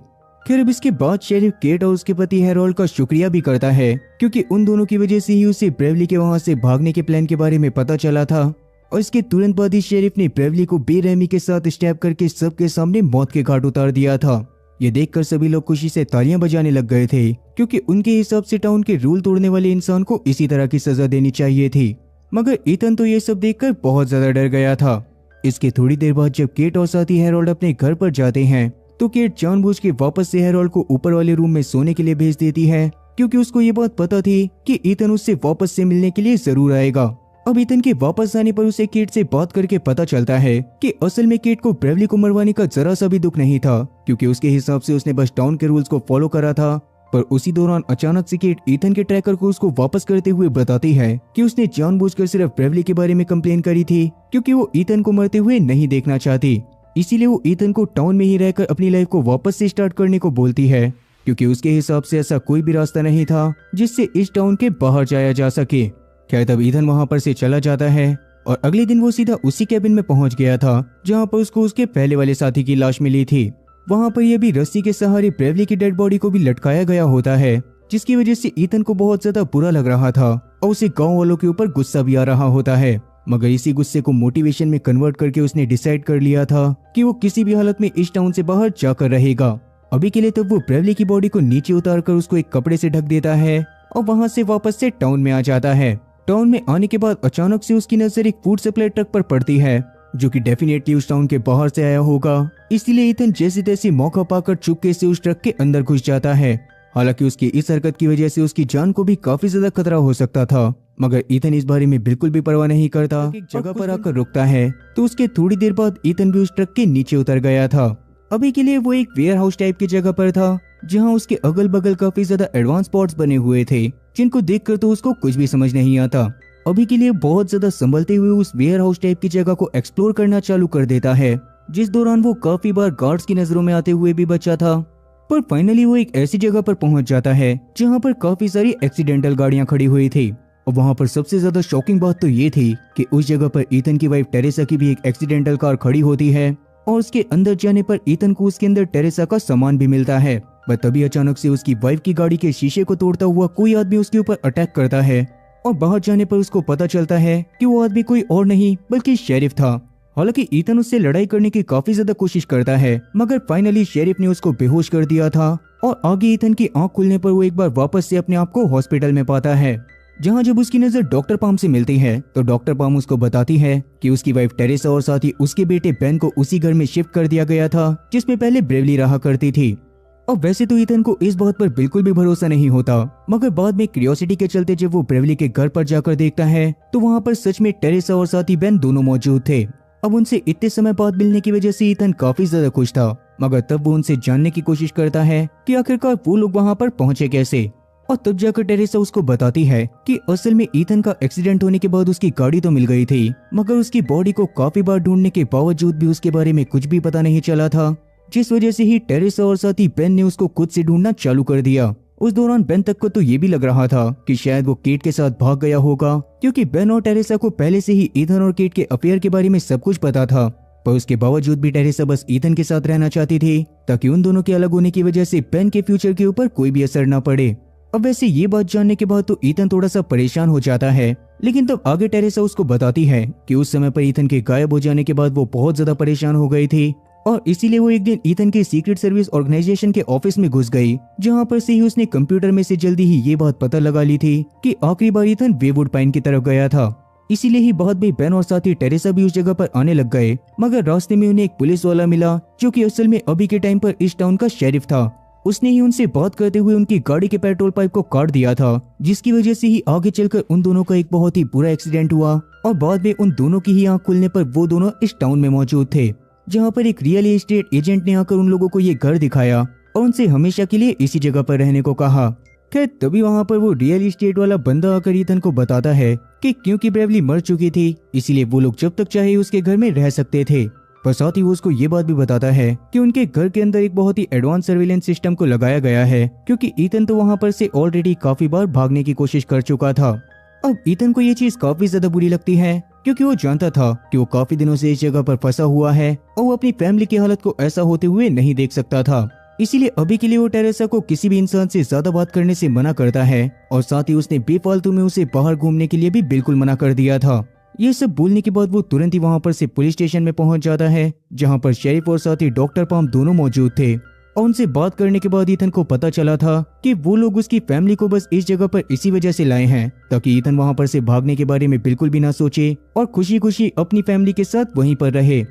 खैर अब इसके बाद शेरिफ केट और उसके पति हैरोल्ड का शुक्रिया भी करता है, क्योंकि उन दोनों की वजह से ही उसे ब्रेवली के वहां से भागने के प्लान के बारे में पता चला था और इसके तुरंत बाद ही शेरिफ ने ब्रेवली को बेरहमी के साथ स्टैब करके सबके सामने मौत के घाट उतार दिया था। ये देखकर सभी लोग खुशी से तालियां बजाने लग गए थे, क्योंकि उनके हिसाब से टाउन के रूल तोड़ने वाले इंसान को इसी तरह की सजा देनी चाहिए थी। मगर ईथन तो ये सब देखकर बहुत ज्यादा डर गया था। इसके थोड़ी देर बाद जब केट और साथी हैरोल्ड अपने घर पर जाते हैं तो केट जानबूझ के वापस से हैरोल्ड को ऊपर वाले रूम में सोने के लिए भेज देती है, क्योंकि उसको ये बात पता थी कि ईथन उससे वापस से मिलने के लिए जरूर आएगा। अब ईथन के वापस आने पर उसे केट से बात करके पता चलता है कि असल में केट को ब्रेवली को मरवाने का जरा सा भी दुख नहीं था, क्योंकि उसके हिसाब से उसने बस टाउन के रूल्स को फॉलो करा था। पर उसी दौरान अचानक से केट ईथन के ट्रैकर को उसको वापस करते हुए बताती है कि उसने जानबूझकर सिर्फ ब्रेवली के बारे में कंप्लेन करी थी, क्योंकि वो ईथन को मरते हुए नहीं देखना चाहती। इसीलिए वो ईथन को टाउन में ही रहकर अपनी लाइफ को वापस से स्टार्ट करने को बोलती है, क्योंकि उसके हिसाब से ऐसा कोई भी रास्ता नहीं था जिससे इस टाउन के बाहर जाया जा सके। खैर तब ईथन वहां पर से चला जाता है और अगले दिन वो सीधा उसी कैबिन में पहुंच गया था जहां पर उसको उसके पहले वाले साथी की लाश मिली थी। वहां पर ये भी रस्सी के सहारे ब्रेवली की डेड बॉडी को भी लटकाया गया होता है, जिसकी वजह से ईथन को बहुत ज्यादा बुरा लग रहा था और उसे गाँव वालों के ऊपर गुस्सा भी आ रहा होता है। मगर इसी गुस्से को मोटिवेशन में कन्वर्ट करके उसने डिसाइड कर लिया था कि वो किसी भी हालत में इस टाउन से बाहर जाकर रहेगा। अभी के लिए तब वो ब्रेवली की बॉडी को नीचे उतारकर उसको एक कपड़े से ढक देता है और वहां से वापस से टाउन में आ जाता है। टाउन में आने के बाद अचानक से उसकी नजर एक फूड सप्लाई ट्रक पर पड़ती है, जो कि डेफिनेटली उस टाउन के बाहर से आया होगा। इसलिए ईथन जैसे तैसे मौका पाकर चुपके से उस ट्रक के अंदर घुस जाता है। हालांकि उसकी इस हरकत की वजह से उसकी जान को भी काफी ज्यादा खतरा हो सकता था, मगर ईथन इस बारे में बिल्कुल भी परवाह नहीं करता। एक जगह पर आकर रुकता है तो उसके थोड़ी देर बाद ईथन भी उस ट्रक के नीचे उतर गया था। अभी के लिए वो एक वेयर हाउस टाइप की जगह पर था, जहाँ उसके अगल बगल काफी ज्यादा एडवांस स्पॉट्स बने हुए थे, जिनको देखकर तो उसको कुछ भी समझ नहीं आता। अभी के लिए बहुत ज्यादा संभलते हुए उस वेयर हाउस टाइप की जगह को एक्सप्लोर करना चालू कर देता है, जिस दौरान वो काफी बार गार्ड्स की नजरों में आते हुए भी बचा था। पर फाइनली वो एक ऐसी जगह पर पहुंच जाता है जहां पर काफी सारी एक्सीडेंटल गाड़ियां खड़ी हुई थी। और वहां पर सबसे ज्यादा शॉकिंग बात तो ये थी कि उस जगह पर ईथन की वाइफ टेरेसा की भी एक एक्सीडेंटल कार खड़ी होती है और उसके अंदर जाने पर ईथन को उसके अंदर टेरेसा का सामान भी मिलता है। पर तभी अचानक से उसकी वाइफ की गाड़ी के शीशे को तोड़ता हुआ कोई आदमी उसके ऊपर अटैक करता है और बाहर जाने पर उसको पता चलता है कि वो आदमी कोई और नहीं बल्कि शेरिफ था। हालांकि ईथन उससे लड़ाई करने की काफी ज्यादा कोशिश करता है, मगर फाइनली शेरिफ ने उसको बेहोश कर दिया था और आगे ईथन की आंख खुलने पर वो एक बार वापस से अपने आप को हॉस्पिटल में पाता है, जहां जब उसकी नजर डॉक्टर पाम से मिलती है तो डॉक्टर पाम उसको बताती है कि उसकी वाइफ टेरेसा और साथ ही उसके बेटे बेन को उसी घर में शिफ्ट कर दिया गया था जिसमें पहले ब्रेवली रहा करती थी। और वैसे तो ईथन को इस बात पर बिल्कुल भी भरोसा नहीं होता, मगर बाद में क्यूरियोसिटी के चलते जब वो ब्रेवली के घर पर जाकर देखता है तो वहाँ पर सच में टेरेसा और साथ ही बेन दोनों मौजूद थे। अब उनसे इतने समय बाद मिलने की वजह से ईथन काफी ज्यादा खुश था, मगर तब वो उनसे जानने की कोशिश करता है कि आखिरकार वो लोग वहाँ पर पहुंचे कैसे। और तब जाकर टेरेसा उसको बताती है कि असल में ईथन का एक्सीडेंट होने के बाद उसकी गाड़ी तो मिल गई थी, मगर उसकी बॉडी को काफी बार ढूंढने के बावजूद भी उसके बारे में कुछ भी पता नहीं चला था, जिस वजह से ही टेरेसा और साथ ही बेन ने उसको खुद से ढूंढना चालू कर दिया। उस दौरान बेन तक को तो ये भी लग रहा था कि शायद वो केट के साथ भाग गया होगा, क्योंकि बेन और टेरेसा को पहले से ही ईथन और केट के अफेयर के बारे में सब कुछ पता था। पर उसके बावजूद भी टेरेसा बस ईथन के साथ रहना चाहती थी ताकि उन दोनों के अलग होने की वजह से बेन के फ्यूचर के ऊपर कोई भी असर न पड़े। अब वैसे ये बात जानने के बाद तो ईथन थोड़ा सा परेशान हो जाता है, लेकिन तब आगे टेरेसा उसको बताती है कि उस समय पर ईथन के गायब हो जाने के बाद वो बहुत ज्यादा परेशान हो गई थी और इसीलिए वो एक दिन ईथन के सीक्रेट सर्विस ऑर्गेनाइजेशन के ऑफिस में घुस गई, जहां पर से ही उसने कंप्यूटर में से जल्दी ही ये बात पता लगा ली थी कि आखिरी बार ईथन वेवुड पाइन की तरफ गया था। इसीलिए ही बाद में बेन और साथी टेरेसा भी उस जगह पर आने लग गए, मगर रास्ते में उन्हें एक पुलिस वाला मिला जो कि असल में अभी के टाइम पर इस टाउन का शेरिफ था। उसने ही उनसे बात करते हुए उनकी गाड़ी के पेट्रोल पाइप को काट दिया था, जिसकी वजह से ही आगे चलकर उन दोनों का एक बहुत ही बुरा एक्सीडेंट हुआ और बाद में उन दोनों की ही आंख खुलने पर वो दोनों इस टाउन में मौजूद थे, जहां पर एक रियल एस्टेट एजेंट ने आकर उन लोगों को ये घर दिखाया और उनसे हमेशा के लिए इसी जगह पर रहने को कहा। खैर तभी वहां पर वो रियल एस्टेट वाला बंदा आकर ईथन को बताता है कि क्योंकि ब्रेवली मर चुकी थी इसीलिए वो लोग जब तक चाहे उसके घर में रह सकते थे। पर साथ ही वो उसको ये बात भी बताता है कि उनके घर के अंदर एक बहुत ही एडवांस सर्विलेंस सिस्टम को लगाया गया है, क्योंकि ईथन तो वहां पर से ऑलरेडी काफी बार भागने की कोशिश कर चुका था। अब ईथन को ये चीज काफी ज्यादा बुरी लगती है, क्योंकि वो जानता था कि वो काफी दिनों से इस जगह पर फंसा हुआ है और वो अपनी फैमिली की हालत को ऐसा होते हुए नहीं देख सकता था। इसीलिए अभी के लिए वो टेरेसा को किसी भी इंसान से ज्यादा बात करने से मना करता है और साथ ही उसने बेफालतू में उसे बाहर घूमने के लिए भी बिल्कुल मना कर दिया था। ये सब बोलने के बाद वो तुरंत ही वहां पर से पुलिस स्टेशन में पहुंच जाता है, जहां पर शेरिफ और साथ ही डॉक्टर पाम दोनों मौजूद थे। और उनसे बात करने के बाद ईथन को पता चला था कि वो लोग उसकी फैमिली को बस इस जगह पर इसी वजह से लाए हैं ताकि ईथन वहां पर से भागने के बारे में बिल्कुल भी ना सोचे और खुशी खुशी अपनी फैमिली के साथ वहीं पर रहे।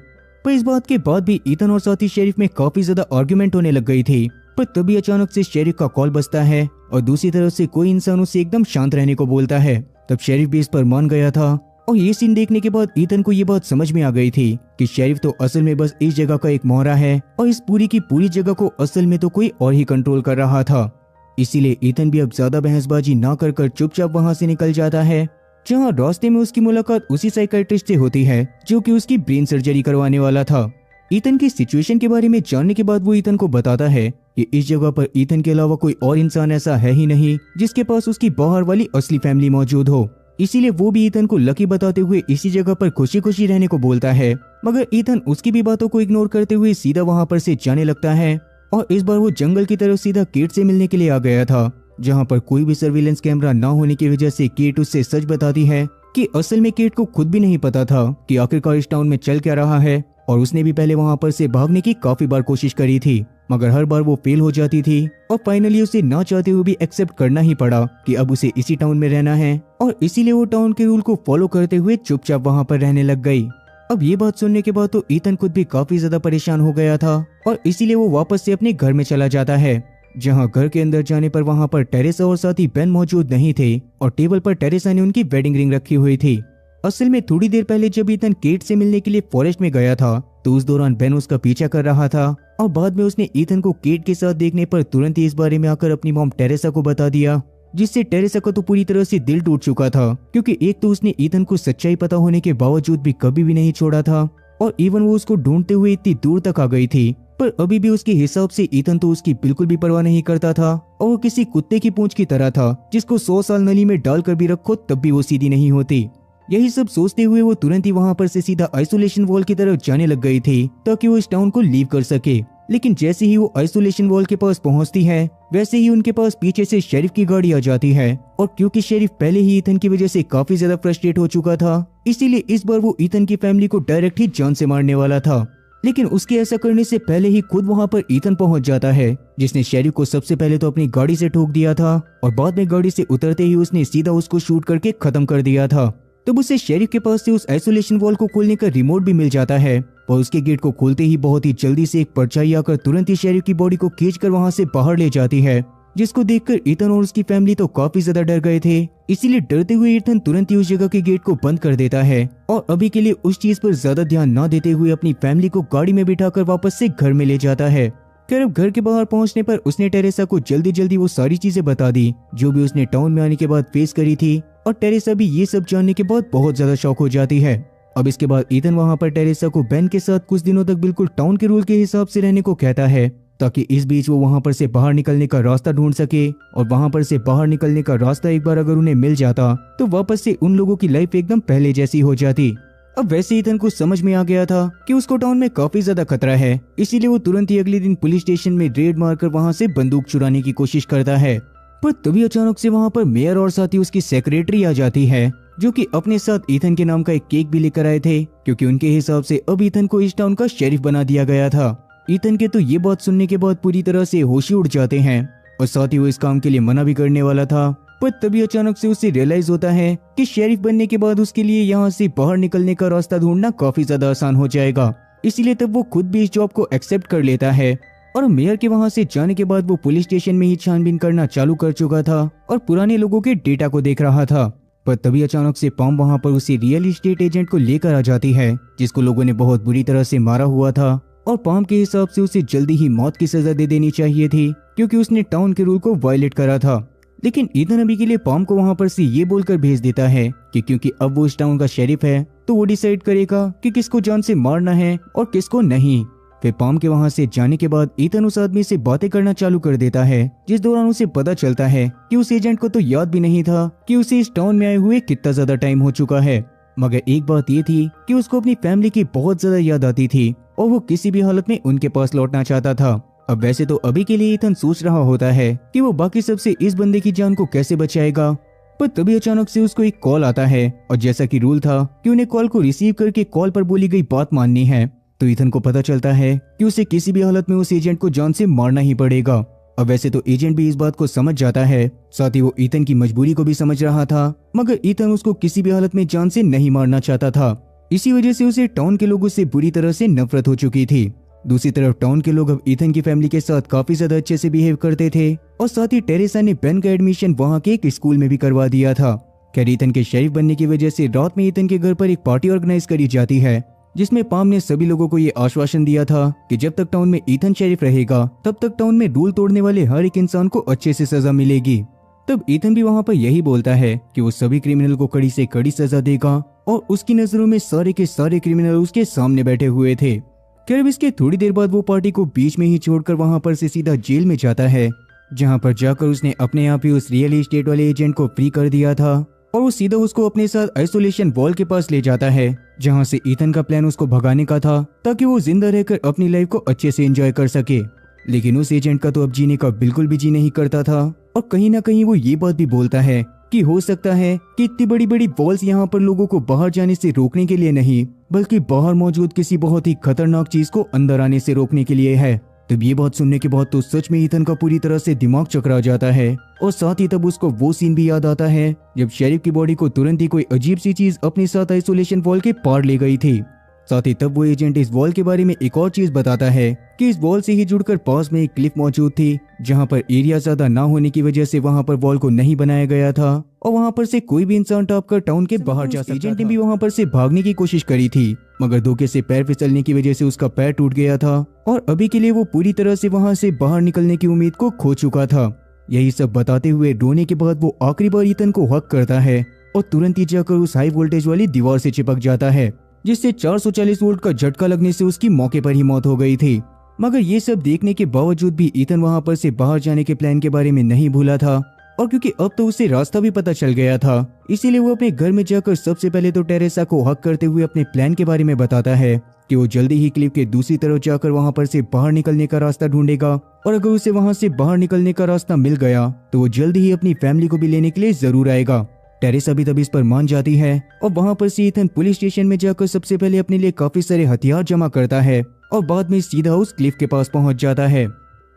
पर इस बात के बाद भी ईथन और साथ ही शेरिफ में काफी ज्यादा आर्ग्यूमेंट होने लग गई थी। पर तभी अचानक से शेरिफ का कॉल बजता है और दूसरी तरफ से कोई इंसान उसे एकदम शांत रहने को बोलता है। तब शेरिफ भी इस पर मान गया था और ये सीन देखने के बाद ईथन को ये बात समझ में आ गई थी कि शेरिफ तो असल में बस इस जगह का एक मोहरा है और इस पूरी की पूरी जगह को असल में तो कोई और ही कंट्रोल कर रहा था। इसीलिए ईथन भी अब ज्यादा बहसबाजी ना कर चुपचाप वहां से निकल जाता है, जहां रास्ते में उसकी मुलाकात उसी साइकियाट्रिस्ट से होती है जो कि उसकी ब्रेन सर्जरी करवाने वाला था। ईथन की सिचुएशन के बारे में जानने के बाद वो ईथन को बताता है कि इस जगह पर ईथन के अलावा कोई और इंसान ऐसा है ही नहीं जिसके पास उसकी बाहर वाली असली फैमिली मौजूद हो। इसीलिए वो भी ईथन को लकी बताते हुए इसी जगह पर खुशी खुशी रहने को बोलता है, मगर ईथन उसकी भी बातों को इग्नोर करते हुए सीधा वहां पर से जाने लगता है। और इस बार वो जंगल की तरफ सीधा केट से मिलने के लिए आ गया था, जहां पर कोई भी सर्विलेंस कैमरा ना होने की वजह से केट उससे सच बताती है कि असल में केट को खुद भी नहीं पता था कि आखिरकार इस टाउन में चल क्या रहा है और उसने भी पहले वहां पर से भागने की काफी बार कोशिश करी थी, मगर हर बार वो फेल हो जाती थी और फाइनली उसे ना चाहते हुए भी एक्सेप्ट करना ही पड़ा कि अब उसे इसी टाउन में रहना है और इसीलिए वो टाउन के रूल को फॉलो करते हुए चुपचाप वहां पर रहने लग गई। अब ये बात सुनने के बाद तो ईथन खुद भी काफी ज्यादा परेशान हो गया था और इसीलिए वो वापस से अपने घर में चला जाता है, जहां घर के अंदर जाने पर वहां पर टेरेसा और साथ ही बेन मौजूद नहीं थे और टेबल पर टेरेसा ने उनकी वेडिंग रिंग रखी हुई थी। असल में थोड़ी देर पहले जब ईथन केट से मिलने के लिए फॉरेस्ट में गया था तो उस दौरान बेन उसका पीछा कर रहा था और बाद में उसने ईथन को केट के साथ देखने पर तुरंत ही इस बारे में आकर अपनी मॉम टेरेसा को बता दिया, जिससे टेरेसा का तो पूरी तरह से दिल टूट चुका था, क्योंकि एक तो उसने ईथन को सच्चाई पता होने के बावजूद भी कभी भी नहीं छोड़ा था और इवन वो उसको ढूंढते हुए इतनी दूर तक आ गई थी, पर अभी भी उसके हिसाब से ईथन तो उसकी बिल्कुल भी परवाह नहीं करता था और वो किसी कुत्ते की पूंछ की तरह था जिसको 100 साल नली में डालकर भी रखो तब भी वो सीधी नहीं होती। यही सब सोचते हुए वो तुरंत ही वहां पर से सीधा आइसोलेशन वॉल की तरफ जाने लग गई थी ताकि वो इस टाउन को लीव कर सके। लेकिन जैसे ही वो आइसोलेशन वॉल के पास पहुंचती है वैसे ही उनके पास पीछे से शेरिफ की गाड़ी आ जाती है और क्योंकि शेरिफ पहले ही ईथन की वजह से काफी ज्यादा फ्रस्ट्रेट हो चुका था इसीलिए इस बार वो ईथन की फैमिली को डायरेक्ट ही जान से मारने वाला था। लेकिन उसके ऐसा करने से पहले ही खुद वहां पर ईथन पहुंच जाता है, जिसने शेरिफ को सबसे पहले तो अपनी गाड़ी से ठोक दिया था और बाद में गाड़ी से उतरते ही उसने सीधा उसको शूट करके खत्म कर दिया था। तब उसे शेरिफ के पास से उस आइसोलेशन वॉल को खोलने का रिमोट भी मिल जाता है और उसके गेट को खोलते ही बहुत ही जल्दी से एक परछाई आकर तुरंत ही शेरिफ की बॉडी को खींचकर वहां से बाहर ले जाती है, जिसको देखकर ईथन और उसकी फैमिली तो काफी ज्यादा डर गए थे। इसीलिए डरते हुए ईथन तुरंत ही उस जगह के गेट को बंद कर देता है और अभी के लिए उस चीज पर ज्यादा ध्यान न देते हुए अपनी फैमिली को गाड़ी में बिठाकर वापस से घर में ले जाता है। खैर अब घर के बाहर पहुंचने पर उसने टेरेसा को जल्दी जल्दी वो सारी चीजें बता दी जो भी उसने टाउन में आने के बाद फेस करी थी और टेरेसा भी ये सब जानने के बाद बहुत ज्यादा शॉक हो जाती है। अब इसके बाद ईथन वहां पर टेरेसा को बेन के साथ कुछ दिनों तक बिल्कुल टाउन के रूल के हिसाब से रहने को कहता है ताकि इस बीच वो वहां पर से बाहर निकलने का रास्ता ढूंढ सके और वहां पर से बाहर निकलने का रास्ता एक बार अगर उन्हें मिल जाता तो वापस से उन लोगों की लाइफ एकदम पहले जैसी हो जाती। अब वैसे ईथन को समझ में आ गया था कि उसको टाउन में काफी ज्यादा खतरा है, इसीलिए वो तुरंत ही अगले दिन पुलिस स्टेशन में रेड मारकर वहां से बंदूक चुराने की कोशिश करता है। पर तभी अचानक से वहां पर मेयर और साथ ही उसकी सेक्रेटरी आ जाती है जो कि अपने साथ ईथन के नाम का एक केक भी लेकर आए थे, क्योंकि उनके हिसाब से अब ईथन को इस टाउन का शेरिफ बना दिया गया था। ईथन के तो ये बात सुनने के बाद पूरी तरह से होश ही उड़ जाते हैं और साथ ही वो इस काम के लिए मना भी करने वाला था, पर तभी अचानक से उसे रियलाइज होता है कि शेरिफ बनने के बाद उसके लिए यहाँ से बाहर निकलने का रास्ता ढूंढना काफी ज्यादा आसान हो जाएगा। इसीलिए तब वो खुद भी इस जॉब को एक्सेप्ट कर लेता है और मेयर के वहां से जाने के बाद वो पुलिस स्टेशन में ही छानबीन करना चालू कर चुका था और पुराने लोगों के डेटा को देख रहा था। पर तभी अचानक से पॉम वहां पर उसी रियल एस्टेट एजेंट को लेकर आ जाती है जिसको लोगों ने बहुत बुरी तरह से मारा हुआ था और पॉम के हिसाब से उसे जल्दी ही मौत की सजा दे देनी चाहिए थी क्योंकि उसने टाउन के रूल को वायलेट करा था। लेकिन ईथन अभी के लिए पॉम को वहां पर से ये बोलकर भेज देता है कि क्योंकि अब वो इस टाउन का शेरिफ है तो वो डिसाइड करेगा कि किसको जान से मारना है और किसको नहीं। फिर पॉम के वहां से जाने के बाद ईथन उस आदमी से बातें करना चालू कर देता है, जिस दौरान उसे पता चलता है कि उस एजेंट को तो याद भी नहीं था कि उसे इस टाउन में आए हुए कितना ज्यादा टाइम हो चुका है। मगर एक बात ये थी कि उसको अपनी फैमिली की बहुत ज्यादा याद आती थी और वो किसी भी हालत में उनके पास लौटना चाहता था। अब वैसे तो अभी के लिए ईथन सोच रहा होता है कि वो बाकी सबसे इस बंदे की जान को कैसे बचाएगा, पर तभी अचानक से उसको एक कॉल आता है और जैसा कि रूल था कि उन्हें कॉल को रिसीव करके कॉल पर बोली गई बात माननी है, तो ईथन को पता चलता है कि उसे किसी भी हालत में उस एजेंट को जान से मारना ही पड़ेगा। अब वैसे तो एजेंट भी इस बात को समझ जाता है, साथ ही वो ईथन की मजबूरी को भी समझ रहा था, मगर ईथन उसको किसी भी हालत में जान से नहीं मारना चाहता था। इसी वजह से उसे टाउन के लोगों से बुरी तरह से नफरत हो चुकी थी। दूसरी तरफ टाउन के लोग अब ईथन की फैमिली के साथ काफी ज्यादा अच्छे से बिहेव करते थे और साथ ही टेरेसा ने बेन का एडमिशन वहाँ के एक स्कूल में भी करवा दिया था। खैर ईथन के शेरिफ बनने की वजह से रात में ईथन के घर पर एक पार्टी ऑर्गेनाइज करी जाती है, जिसमें पाम ने सभी लोगों को ये आश्वासन दिया था कि जब तक टाउन में ईथन शेरिफ रहेगा तब तक टाउन में रूल तोड़ने वाले हर एक इंसान को अच्छे से सजा मिलेगी। तब ईथन भी वहाँ पर यही बोलता है कि वो सभी क्रिमिनल को कड़ी से कड़ी सजा देगा और उसकी नजरों में सारे के सारे क्रिमिनल उसके सामने बैठे हुए थे। खैर इसके थोड़ी देर बाद वो पार्टी को बीच में ही छोड़कर वहाँ पर से सीधा जेल में जाता है, जहाँ पर जाकर उसने अपने आप ही उस रियल एस्टेट वाले एजेंट को फ्री कर दिया था और वो सीधा उसको अपने साथ आइसोलेशन वॉल के पास ले जाता है, जहां से ईथन का प्लान उसको भगाने का था ताकि वो जिंदा रहकर अपनी लाइफ को अच्छे से एंजॉय कर सके। लेकिन उस एजेंट का तो अब जीने का बिल्कुल भी जी नहीं करता था और कहीं ना कहीं वो ये बात भी बोलता है कि हो सकता है कि इतनी बड़ी बड़ी वॉल्स यहाँ पर लोगों को बाहर जाने से रोकने के लिए नहीं बल्कि बाहर मौजूद किसी बहुत ही खतरनाक चीज को अंदर आने से रोकने के लिए है। तब ये बात सुनने के बाद तो सच में ईथन का पूरी तरह से दिमाग चकरा जाता है और साथ ही तब उसको वो सीन भी याद आता है जब शेरिफ की बॉडी को तुरंत ही कोई अजीब सी चीज अपने साथ आइसोलेशन वॉल के पार ले गई थी। साथ ही तब वो एजेंट इस वॉल के बारे में एक और चीज बताता है कि इस वॉल से ही जुड़कर पास में एक क्लिफ मौजूद थी, जहां पर एरिया ज्यादा ना होने की वजह से वहां पर वॉल को नहीं बनाया गया था और वहां पर से कोई भी इंसान टॉप कर टाउन के बाहर जा सकता था। एजेंट ने भी वहां पर से भागने की कोशिश करी थी, मगर धोखे से पैर फिसलने की वजह से उसका पैर टूट गया था और अभी के लिए वो पूरी तरह से वहां से बाहर निकलने की उम्मीद को खो चुका था। यही सब बताते हुए रोने के बाद वो आखिरी बार ईथन को हक करता है और तुरंत ही जाकर उस हाई वोल्टेज वाली दीवार से चिपक जाता है, जिससे 440 वोल्ट का झटका लगने से उसकी मौके पर ही मौत हो गई थी। मगर ये सब देखने के बावजूद भी ईथन वहां पर से बाहर जाने के प्लान के बारे में नहीं भूला था और क्योंकि अब तो उसे रास्ता भी पता चल गया था, इसीलिए वो अपने घर में जाकर सबसे पहले तो टेरेसा को हक करते हुए अपने प्लान के बारे में बताता है कि वो जल्दी ही क्लिफ के दूसरी तरफ जाकर वहां पर से बाहर निकलने का रास्ता ढूंढेगा और अगर उसे वहां से बाहर निकलने का रास्ता मिल गया तो वो जल्दी ही अपनी फैमिली को भी लेने के लिए जरूर आएगा। टेरेसा भी तब इस पर मान जाती है और वहां पर से ईथन पुलिस स्टेशन में जाकर सबसे पहले अपने लिए काफी सारे हथियार जमा करता है और बाद में सीधा उस क्लिफ के पास पहुंच जाता है।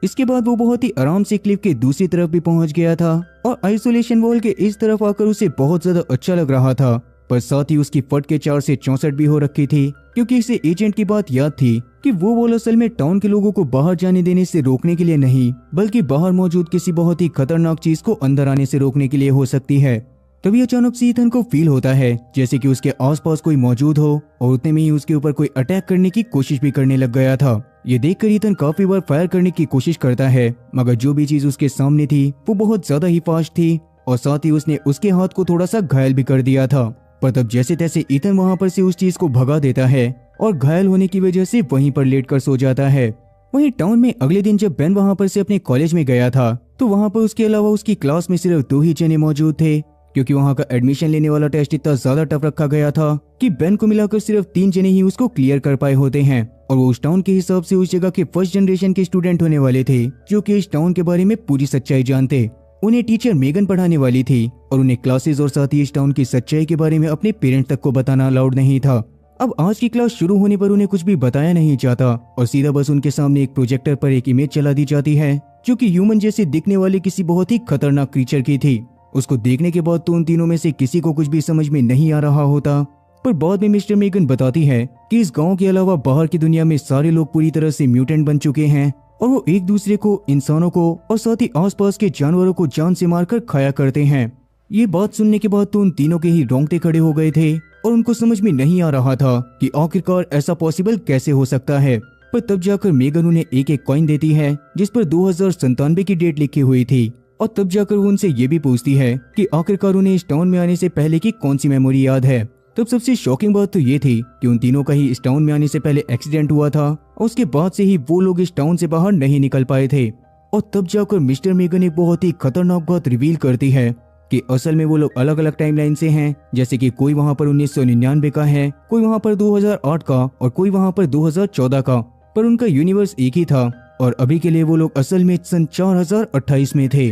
इसके बाद वो बहुत ही आराम से क्लिफ के दूसरी तरफ भी पहुंच गया था और आइसोलेशन वॉल के इस तरफ आकर उसे बहुत ज्यादा अच्छा लग रहा था, पर साथ ही उसकी फट के 4 से 64 भी हो रखी थी, क्योंकि इसे एजेंट की बात याद थी कि वो वॉल असल में टाउन के लोगों को बाहर जाने देने से रोकने के लिए नहीं, बल्कि बाहर मौजूद किसी बहुत ही खतरनाक चीज को अंदर आने से रोकने के लिए हो सकती है। तभी अचानक से ईथन को फील होता है जैसे कि उसके आसपास कोई मौजूद हो और उतने में ही उसके ऊपर कोई अटैक करने की कोशिश भी करने लग गया था। ये देखकर ईथन काफी बार फायर करने की कोशिश करता है, मगर जो भी चीज उसके सामने थी वो बहुत ज्यादा ही फास्ट थी और साथ ही उसने उसके हाथ को थोड़ा सा घायल भी कर दिया था। पर तब जैसे तैसे ईथन वहां पर से उस चीज को भगा देता है और घायल होने की वजह से वहीं पर लेट कर सो जाता है। वहीं टाउन में अगले दिन जब बेन वहां पर से अपने कॉलेज में गया था तो वहां पर उसके अलावा उसकी क्लास में सिर्फ 2 ही जने मौजूद थे, क्योंकि वहां का एडमिशन लेने वाला टेस्ट इतना ज्यादा टफ रखा गया था कि बेन को मिलाकर सिर्फ 3 जने ही उसको क्लियर कर पाए होते हैं और वो उस टाउन के हिसाब से उस जगह के फर्स्ट जनरेशन के स्टूडेंट होने वाले थे जो कि इस टाउन के बारे में पूरी सच्चाई जानते। उन्हें टीचर मेगन पढ़ाने वाली थी और उन्हें क्लासेस और साथ ही इस टाउन की सच्चाई के बारे में अपने पेरेंट्स तक को बताना अलाउड नहीं था। अब आज की क्लास शुरू होने पर उन्हें कुछ भी बताया नहीं जाता और सीधा बस उनके सामने एक प्रोजेक्टर पर एक इमेज चला दी जाती है जो कि ह्यूमन जैसे दिखने वाले किसी बहुत ही खतरनाक क्रीचर की थी। उसको देखने के बाद तो उन तीनों में से किसी को कुछ भी समझ में नहीं आ रहा होता, पर बाद में मिस्टर मेगन बताती है कि इस गांव के अलावा बाहर की दुनिया में सारे लोग पूरी तरह से म्यूटेंट बन चुके हैं और वो एक दूसरे को, इंसानों को और साथ ही आसपास के जानवरों को जान से मारकर खाया करते हैं। ये बात सुनने के बाद तो उन तीनों के ही रोंगटे खड़े हो गए थे और उनको समझ में नहीं आ रहा था कि आखिरकार ऐसा पॉसिबल कैसे हो सकता है। पर तब जाकर मेगन उन्हें एक एक कॉइन देती है जिस पर 2097 की डेट लिखी हुई थी और तब जाकर वो उनसे ये भी पूछती है कि आखिरकार उन्हें इस टाउन में आने से पहले की कौन सी मेमोरी याद है। तब सबसे शॉकिंग बात तो ये थी कि उन तीनों का ही इस टाउन में आने से पहले एक्सीडेंट हुआ था और उसके बाद से ही वो लोग इस टाउन से बाहर नहीं निकल पाए थे। और तब जाकर मिस्टर मेगन एक बहुत ही खतरनाक बात रिवील करती है कि असल में वो लोग अलग अलग टाइमलाइन से हैं, जैसे कि कोई वहां पर 1999 का है, कोई वहां पर 2008 का और कोई वहां पर 2014 का, पर उनका यूनिवर्स एक ही था और अभी के लिए वो लोग असल में सन 4028 में थे।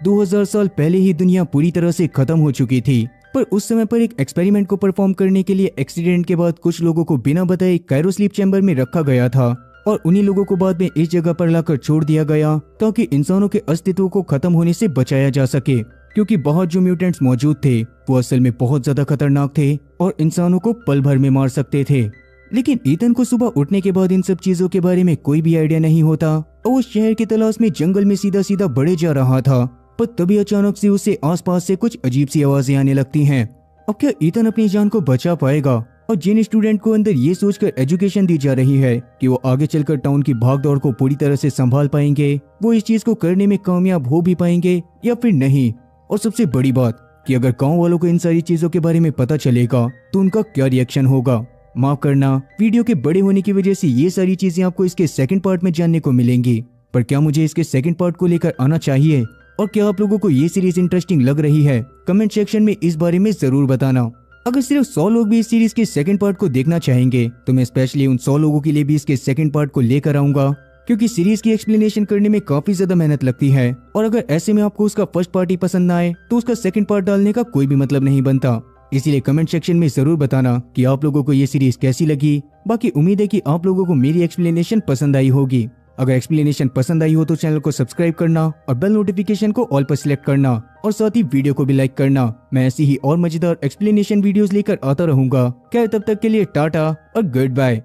2000 साल पहले ही दुनिया पूरी तरह से खत्म हो चुकी थी, पर उस समय पर एक एक्सपेरिमेंट को परफॉर्म करने के लिए एक्सीडेंट के बाद कुछ लोगों को बिना बताए कायरो स्लीप चैम्बर में रखा गया था और उन्हीं लोगों को बाद में इस जगह पर लाकर छोड़ दिया गया ताकि इंसानों के अस्तित्व को खत्म होने से बचाया जा सके, क्योंकि बहुत जो म्यूटेंट्स मौजूद थे वो असल में बहुत ज्यादा खतरनाक थे और इंसानों को पल भर में मार सकते थे। लेकिन ईथन को सुबह उठने के बाद इन सब चीजों के बारे में कोई भी आइडिया नहीं होता और वो शहर की तलाश में जंगल में सीधा सीधा बढ़े जा रहा था। पर तभी अचानक से उसे आसपास से कुछ अजीब सी आवाजें आने लगती हैं। अब क्या ईथन अपनी जान को बचा पाएगा? और जिन स्टूडेंट को अंदर ये सोचकर एजुकेशन दी जा रही है कि वो आगे चलकर टाउन की भागदौड़ को पूरी तरह से संभाल पाएंगे, वो इस चीज को करने में कामयाब हो भी पाएंगे या फिर नहीं। और सबसे बड़ी बात कि अगर गांव वालों को इन सारी चीजों के बारे में पता चलेगा तो उनका क्या रिएक्शन होगा। माफ करना, वीडियो के बड़े होने की वजह से ये सारी चीजें आपको इसके सेकंड पार्ट में जानने को मिलेंगी, पर क्या मुझे इसके सेकंड पार्ट को लेकर आना चाहिए और क्या आप लोगों को ये सीरीज इंटरेस्टिंग लग रही है? कमेंट सेक्शन में इस बारे में जरूर बताना। अगर सिर्फ 100 लोग भी इस सीरीज के सेकंड पार्ट को देखना चाहेंगे तो मैं स्पेशली उन 100 लोगों के लिए भी इसके सेकंड पार्ट को लेकर आऊंगा, क्योंकि सीरीज की एक्सप्लेनेशन करने में काफी ज्यादा मेहनत लगती है और अगर ऐसे में आपको उसका फर्स्ट पार्ट ही पसंद ना आए तो उसका सेकंड पार्ट डालने का कोई भी मतलब नहीं बनता। इसीलिए कमेंट सेक्शन में जरूर बताना कि आप लोगों को ये सीरीज कैसी लगी। बाकी उम्मीद है कि आप लोगों को मेरी एक्सप्लेनेशन पसंद आई होगी। अगर एक्सप्लेनेशन पसंद आई हो तो चैनल को सब्सक्राइब करना और बेल नोटिफिकेशन को ऑल पर सिलेक्ट करना और साथ ही वीडियो को भी लाइक करना। मैं ऐसी ही और मजेदार एक्सप्लेनेशन वीडियोस लेकर आता रहूंगा। क्या तब तक के लिए टाटा और गुड बाय।